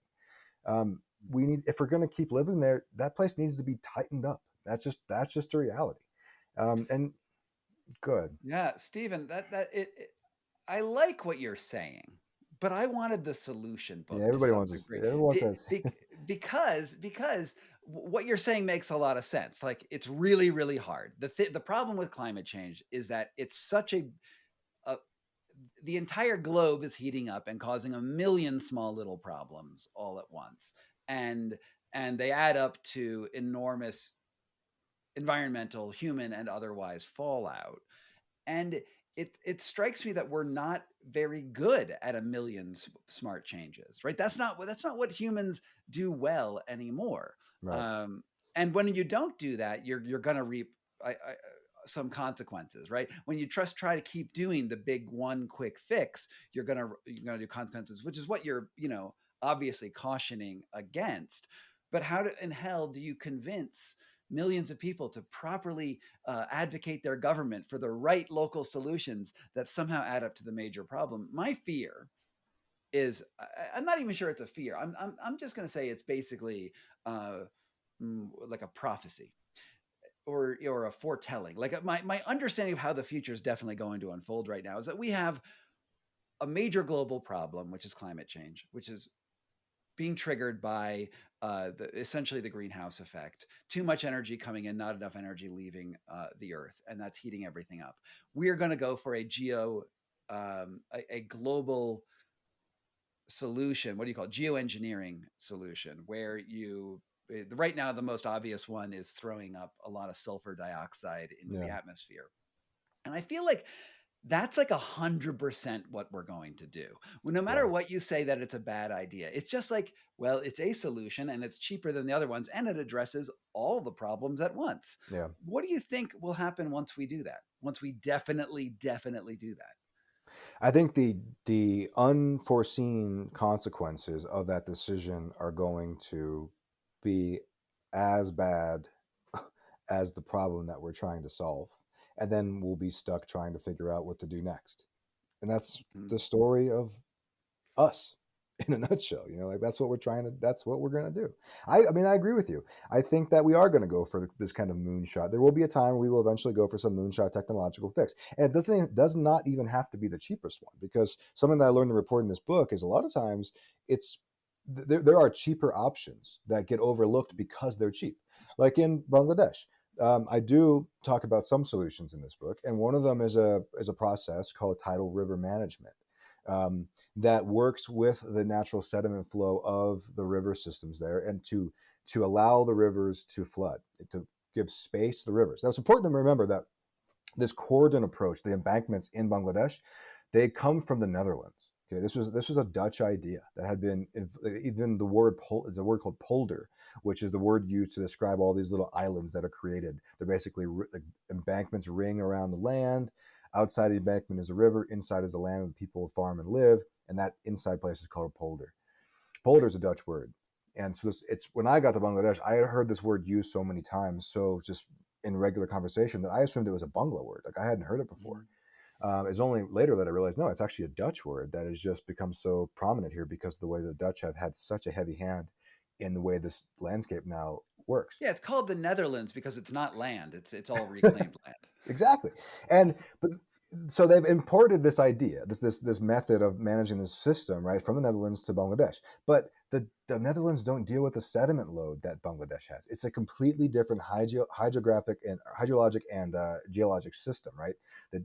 Speaker 3: We need, if we're going to keep living there, that place needs to be tightened up. That's just a reality. And good.
Speaker 1: Yeah, Stephen, I like what you're saying, but I wanted the solution
Speaker 3: Yeah,
Speaker 1: book to
Speaker 3: everybody
Speaker 1: some
Speaker 3: wants this.
Speaker 1: degree
Speaker 3: Everyone says,
Speaker 1: because what you're saying makes a lot of sense. Like it's really, really hard. The problem with climate change is that it's such a the entire globe is heating up and causing a million small little problems all at once, and they add up to enormous environmental, human, and otherwise fallout. And it strikes me that we're not very good at a million smart changes, right? That's not what humans do well anymore.
Speaker 3: right.
Speaker 1: Um, and when you don't do that, you're going to reap some consequences, right? When you try to keep doing the big one quick fix, you're gonna do consequences, which is what you're obviously cautioning against. But how in hell do you convince millions of people to properly advocate their government for the right local solutions that somehow add up to the major problem? My fear is I'm not even sure it's a fear. I'm just going to say it's basically uh, like a prophecy or a foretelling. Like my understanding of how the future is definitely going to unfold right now is that we have a major global problem, which is climate change, which is being triggered by essentially the greenhouse effect. Too much energy coming in, not enough energy leaving the Earth, and that's heating everything up. We are going to go for a global solution. What do you call it? Geoengineering solution, where right now the most obvious one is throwing up a lot of sulfur dioxide into the
Speaker 3: Yeah.
Speaker 1: atmosphere. And I feel like that's like 100% what we're going to do. Well, no matter
Speaker 3: Yeah.
Speaker 1: what you say that it's a bad idea, it's just like, well, it's a solution and it's cheaper than the other ones and it addresses all the problems at once.
Speaker 3: Yeah.
Speaker 1: What do you think will happen once we do that? Once we definitely do that?
Speaker 3: I think the unforeseen consequences of that decision are going to be as bad as the problem that we're trying to solve. And then we'll be stuck trying to figure out what to do next. And that's
Speaker 1: Mhm.
Speaker 3: the story of us in a nutshell. Like that's what we're going to do. I mean, I agree with you. I think that we are going to go for this kind of moonshot. There will be a time where we will eventually go for some moonshot technological fix, and does not even have to be the cheapest one, because something that I learned to report in this book is a lot of times it's there are cheaper options that get overlooked because they're cheap, like in Bangladesh. I do talk about some solutions in this book, and one of them is a process called tidal river management. Um, that works with the natural sediment flow of the river systems there, and to allow the rivers to flood, to give space to the rivers. Now, it's important to remember that this cordon approach, the embankments in Bangladesh, they come from the Netherlands. Okay, this was a Dutch idea that had been, even the word called polder, which is the word used to describe all these little islands that are created. They're basically like embankments ring around the land. Outside the embankment is a river. Inside is the land where people farm and live, and that inside place is called a polder. Polder is a Dutch word, and so it's when I got to Bangladesh, I had heard this word used so many times, so just in regular conversation, that I assumed it was a Bangla word. Like I hadn't heard it before.
Speaker 1: Mhm.
Speaker 3: It's only later that I realized, no, it's actually a Dutch word that has just become so prominent here because of the way the Dutch have had such a heavy hand in the way this landscape now works.
Speaker 1: Yeah, it's called the Netherlands because it's not land. It's all reclaimed land.
Speaker 3: Exactly. And but So they've imported this idea, this method of managing this system, right, from the Netherlands to Bangladesh. But the Netherlands don't deal with the sediment load that Bangladesh has. It's a completely different hydrologic and geologic system, right?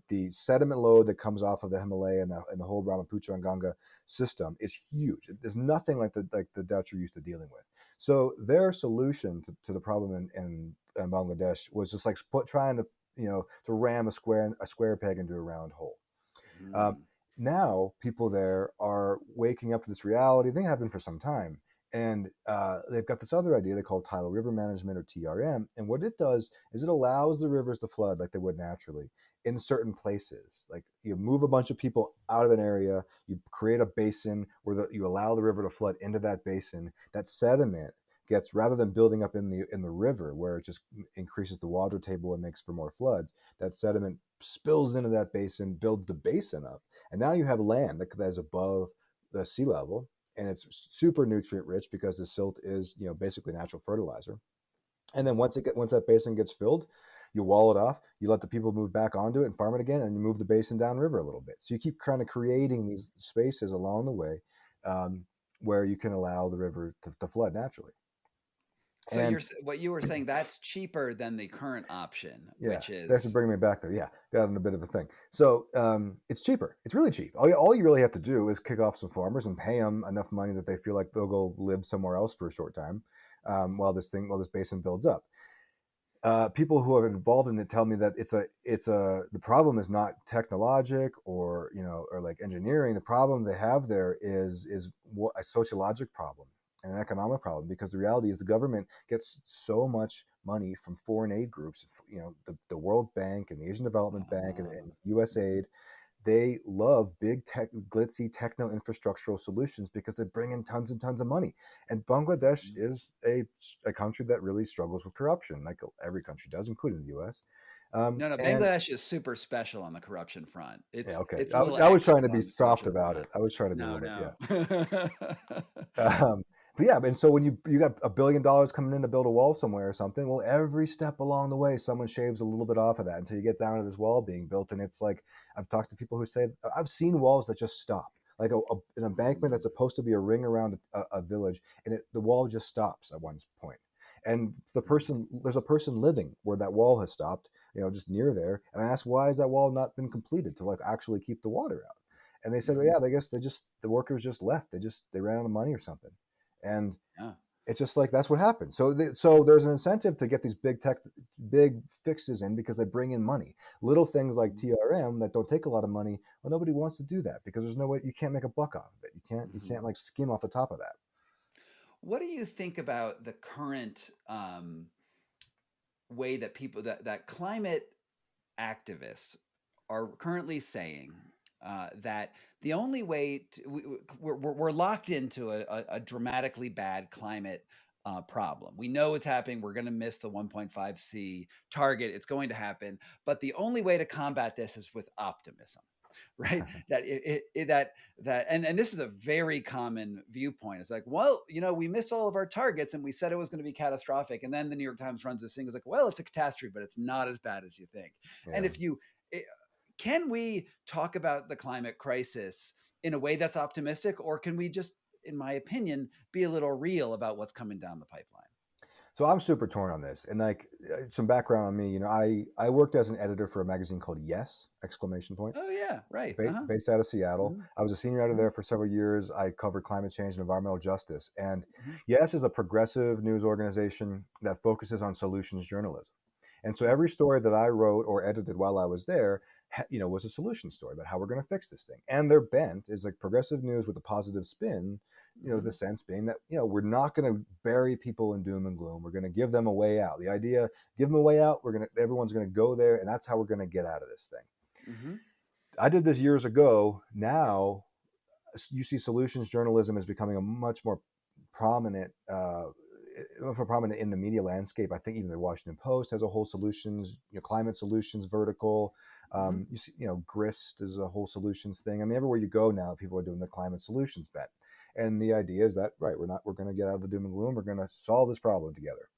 Speaker 3: The sediment load that comes off of the Himalaya and the whole Brahmaputra and Ganga system is huge. There's nothing like the Dutch are used to dealing with. So their solution to the problem in Bangladesh was just like trying to to ram a square peg into a round hole. Um,
Speaker 1: Mm.
Speaker 3: Now people there are waking up to this reality. They have been for some time, and they've got this other idea they call tidal river management, or TRM. And what it does is it allows the rivers to flood like they would naturally in certain places. Like you move a bunch of people out of an area, you create a basin where you allow the river to flood into that basin. That sediment gets, rather than building up in the river where it just increases the water table and makes for more floods, that sediment spills into that basin, builds the basin up, and now you have land that is above the sea level, and it's super nutrient rich because the silt is basically natural fertilizer. And then once that basin gets filled, you wall it off, you let the people move back onto it and farm it again, and you move the basin downriver a little bit. So you keep kind of creating these spaces along the way, um, where you can allow the river to flood naturally.
Speaker 1: So
Speaker 3: And
Speaker 1: what you were saying, that's cheaper than the current option,
Speaker 3: yeah,
Speaker 1: which
Speaker 3: that's
Speaker 1: is
Speaker 3: bringing me back there. Yeah, got in a bit of a thing. So it's cheaper. It's really cheap. All you really have to do is kick off some farmers and pay them enough money that they feel like they'll go live somewhere else for a short time, while this basin builds up. People who are involved in it tell me that the problem is not technologic or like engineering. The problem they have there is a sociologic problem and an economic problem, because the reality is the government gets so much money from foreign aid groups, the World Bank and the Asian Development Bank and USAID. They love big glitzy techno infrastructural solutions because they bring in tons and tons of money. And Bangladesh is a country that really struggles with corruption, like every country does, including the U.S.
Speaker 1: no,
Speaker 3: And
Speaker 1: Bangladesh is super special on the corruption front.
Speaker 3: yeah,
Speaker 1: It's
Speaker 3: okay,
Speaker 1: it's a little
Speaker 3: I was trying to
Speaker 1: expert
Speaker 3: be
Speaker 1: on the
Speaker 3: soft
Speaker 1: corruption
Speaker 3: about it.
Speaker 1: front.
Speaker 3: I was trying to be a
Speaker 1: No,
Speaker 3: little bit, yeah.
Speaker 1: no.
Speaker 3: But yeah, and so when you got $1 billion coming in to build a wall somewhere or something, well, every step along the way, someone shaves a little bit off of that until you get down to this wall being built. And it's like, I've talked to people who say, I've seen walls that just stop, like an embankment that's supposed to be a ring around a village, and the wall just stops at one point. And there's a person living where that wall has stopped, just near there. And I asked, why has that wall not been completed to like actually keep the water out? And they said, well, yeah, I guess the workers just left. They ran out of money or something. And
Speaker 1: Yeah.
Speaker 3: it's just like, that's what happens. So there's an incentive to get these big fixes in because they bring in money. Little things like TRM that don't take a lot of money, well, nobody wants to do that because there's no way, you can't make a buck off of it. You can't like skim off the top of that.
Speaker 1: What do you think about the current way that that climate activists are currently saying that the only way we're locked into a dramatically bad climate problem. We know it's happening. We're going to miss the 1.5C target. It's going to happen. But the only way to combat this is with optimism, right? And this is a very common viewpoint. It's like, well, we missed all of our targets and we said it was going to be catastrophic. And then the New York Times runs this thing. It's like, well, it's a catastrophe, but it's not as bad as you think.
Speaker 3: Yeah.
Speaker 1: And can we talk about the climate crisis in a way that's optimistic, or can we just, in my opinion, be a little real about what's coming down the pipeline?
Speaker 3: So I'm super torn on this, and like some background on me, I worked as an editor for a magazine called Yes! Exclamation point,
Speaker 1: Oh yeah, right.
Speaker 3: based out of Seattle.
Speaker 1: Mm-hmm.
Speaker 3: I was a senior editor
Speaker 1: Mm-hmm.
Speaker 3: there for several years. I covered climate change and environmental justice. And
Speaker 1: Mm-hmm.
Speaker 3: Yes is a progressive news organization that focuses on solutions journalism. And so every story that I wrote or edited while I was there, was a solution story about how we're going to fix this thing. And their bent is like progressive news with a positive spin,
Speaker 1: Mm-hmm.
Speaker 3: the sense being that, we're not going to bury people in doom and gloom. We're going to give them a way out. The idea, give them a way out. Everyone's going to go there, and that's how we're going to get out of this thing.
Speaker 1: Mm-hmm.
Speaker 3: I did this years ago. Now you see solutions journalism is becoming a much more prominent in the media landscape. I think even the Washington Post has a whole solutions, climate solutions vertical.
Speaker 1: Mm-hmm.
Speaker 3: You see, Grist is a whole solutions thing. I mean, everywhere you go now, people are doing the climate solutions bet. And the idea is that, right, we're going to get out of the doom and gloom. We're going to solve this problem together.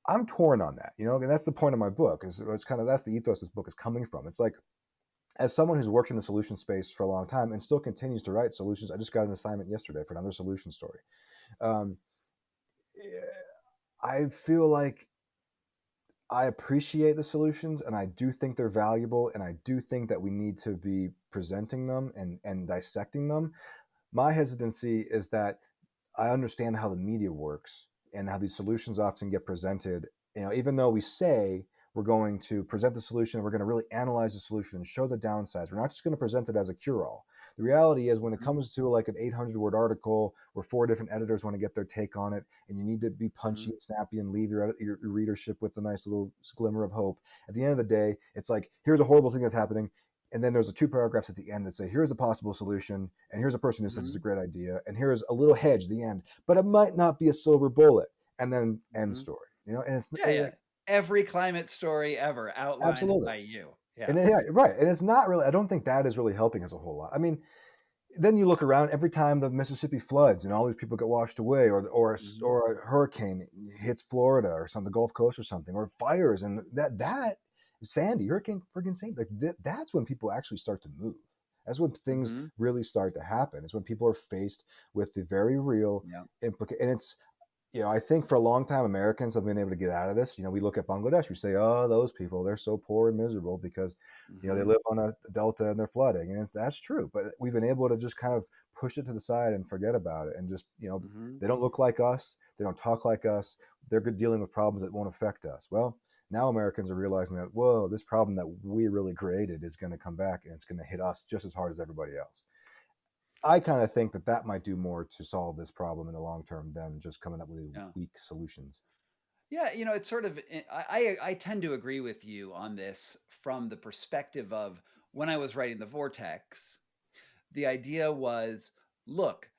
Speaker 3: I'm torn on that, and that's the point of my book. It's kind of, that's the ethos this book is coming from. It's like, as someone who's worked in the solution space for a long time and still continues to write solutions, I just got an assignment yesterday for another solution story. Um, I feel like I appreciate the solutions, and I do think they're valuable, and I do think that we need to be presenting them and dissecting them. My hesitancy is that I understand how the media works and how these solutions often get presented. Even though we say we're going to present the solution, we're going to really analyze the solution and show the downsides. We're not just going to present it as a cure-all. The reality is, when it comes to like an 800-word article where 4 different editors want to get their take on it, and you need to be punchy and snappy and leave your readership with a nice little glimmer of hope, at the end of the day, it's like, here's a horrible thing that's happening. And then there's 2 paragraphs at the end that say, here's a possible solution, and here's a person who says it's a great idea, and here's a little hedge at the end, but it might not be a silver bullet, and then end story. And it's
Speaker 1: Yeah. Every climate story ever outlined
Speaker 3: absolutely
Speaker 1: by you. Yeah.
Speaker 3: And right. And it's not really, I don't think that is really helping us a whole lot. I mean, then you look around every time the Mississippi floods and all these people get washed away, or a hurricane hits Florida or something, the Gulf Coast or something, or fires, and that Sandy, Hurricane friggin' Sandy, like that's when people actually start to move. That's when things really start to happen. It's when people are faced with the very real implication. And it's, I think for a long time, Americans have been able to get out of this. We look at Bangladesh, we say, oh, those people, they're so poor and miserable because, they live on a delta and they're flooding. And that's true. But we've been able to just kind of push it to the side and forget about it. And just, they don't look like us. They don't talk like us. They're good dealing with problems that won't affect us. Well, now Americans are realizing that, whoa, this problem that we really created is going to come back, and it's going to hit us just as hard as everybody else. I kind of think that might do more to solve this problem in the long term than just coming up with weak solutions.
Speaker 1: Yeah, it's sort of, I tend to agree with you on this from the perspective of when I was writing the Vortex. The idea was, look,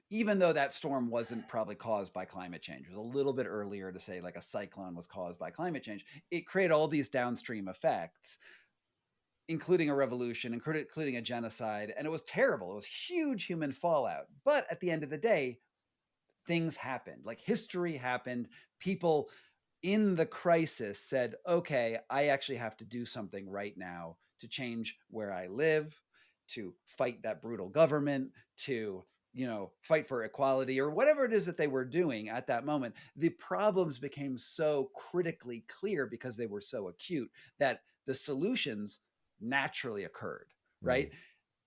Speaker 1: even though that storm wasn't probably caused by climate change, it was a little bit earlier to say like a cyclone was caused by climate change. It created all these downstream effects, including a revolution, including a genocide. And it was terrible. It was huge human fallout. But at the end of the day, things happened. Like history happened. People in the crisis said, okay, I actually have to do something right now to change where I live, to fight that brutal government, to fight for equality, or whatever it is that they were doing at that moment. The problems became so critically clear because they were so acute that the solutions naturally occurred, right?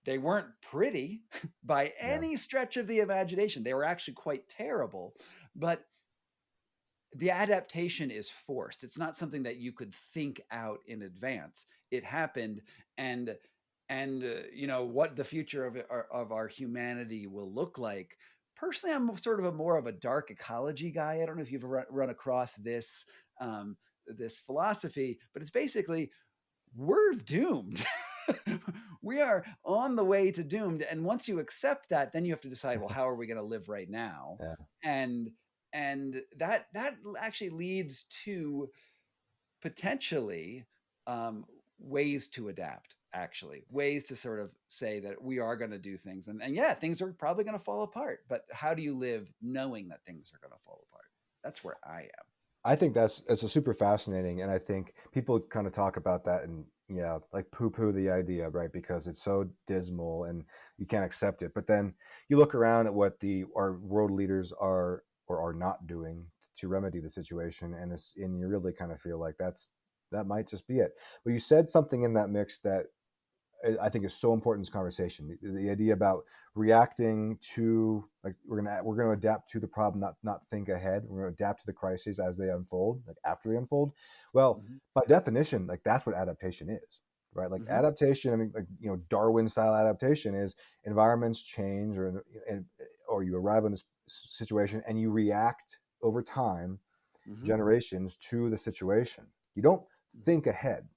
Speaker 1: They weren't pretty by any stretch of the imagination. They were actually quite terrible, but the adaptation is forced. It's not something that you could think out in advance. It happened, and what the future of our humanity will look like. Personally, I'm sort of more of a dark ecology guy. I don't know if you've run across this this philosophy, but it's basically, we're doomed. We are on the way to doomed. And once you accept that, then you have to decide, well, how are we going to live right now? And that actually leads to potentially ways to adapt, actually ways to sort of say that we are going to do things. And yeah, things are probably going to fall apart, but how do you live knowing that things are going to fall apart? That's where I am.
Speaker 3: I think it's a super fascinating. And I think people kind of talk about that and like poo-poo the idea, right? Because it's so dismal and you can't accept it. But then you look around at what our world leaders are or are not doing to remedy the situation, and you really kind of feel like that might just be it. But you said something in that mix that I think is so important in this conversation. The idea about reacting to, like, we're gonna adapt to the problem, not think ahead. We're gonna adapt to the crises as they unfold, like after they unfold. Well, by definition, like that's what adaptation is, right? Like adaptation. I mean, like Darwin style adaptation is environments change, or you arrive in this situation and you react over time, generations, to the situation. You don't think ahead.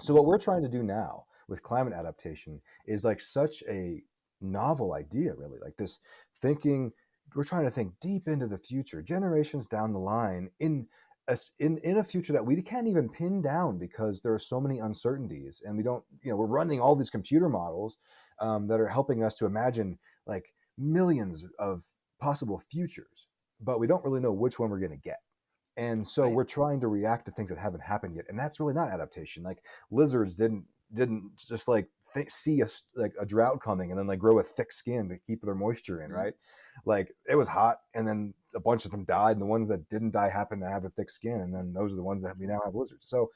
Speaker 3: So what we're trying to do now with climate adaptation is like such a novel idea, really. Like this thinking, we're trying to think deep into the future, generations down the line, in a future that we can't even pin down because there are so many uncertainties, and we don't, we're running all these computer models that are helping us to imagine like millions of possible futures, but we don't really know which one we're going to get. And so we're trying to react to things that haven't happened yet. And that's really not adaptation. Like lizards didn't didn't just like see like a drought coming and then like grow a thick skin to keep their moisture in, right? Like it was hot, and then a bunch of them died, and the ones that didn't die happened to have a thick skin, and then those are the ones that we now have lizards. So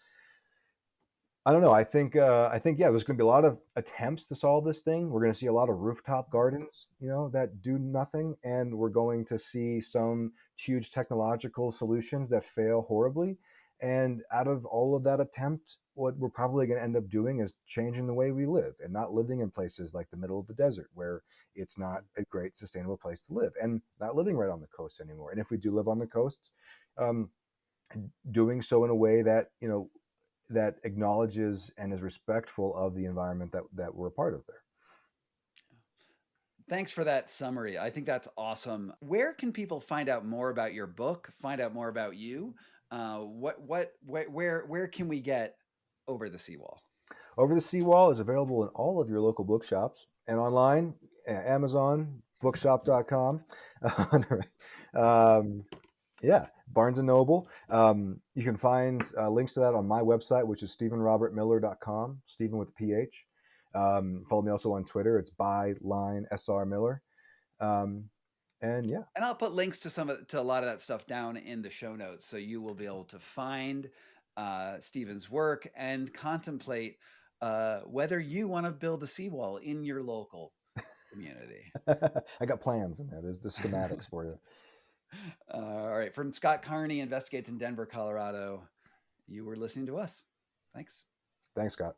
Speaker 3: I don't know. I think yeah, there's going to be a lot of attempts to solve this thing. We're going to see a lot of rooftop gardens, that do nothing, and we're going to see some huge technological solutions that fail horribly. And out of all of that attempt, what we're probably going to end up doing is changing the way we live and not living in places like the middle of the desert where it's not a great sustainable place to live, and not living right on the coast anymore. And if we do live on the coast, um, doing so in a way that that acknowledges and is respectful of the environment that we're a part of there.
Speaker 1: Thanks for that summary. I think that's awesome. Where can people find out more about your book, find out more about you? Where can we get Over the Seawall?
Speaker 3: Over the Seawall is available in all of your local bookshops and online, Amazon, bookshop.com. Yeah, Barnes & Noble. You can find links to that on my website, which is stephenrobertmiller.com, Stephen with a PH. Follow me also on Twitter. It's @SRMiller. And yeah.
Speaker 1: And I'll put links to a lot of that stuff down in the show notes, so you will be able to find Stephen's work and contemplate whether you want to build a seawall in your local community.
Speaker 3: I got plans in there. There's the schematics for you.
Speaker 1: All right. From Scott Carney, investigates in Denver, Colorado. You were listening to us. Thanks.
Speaker 3: Thanks, Scott.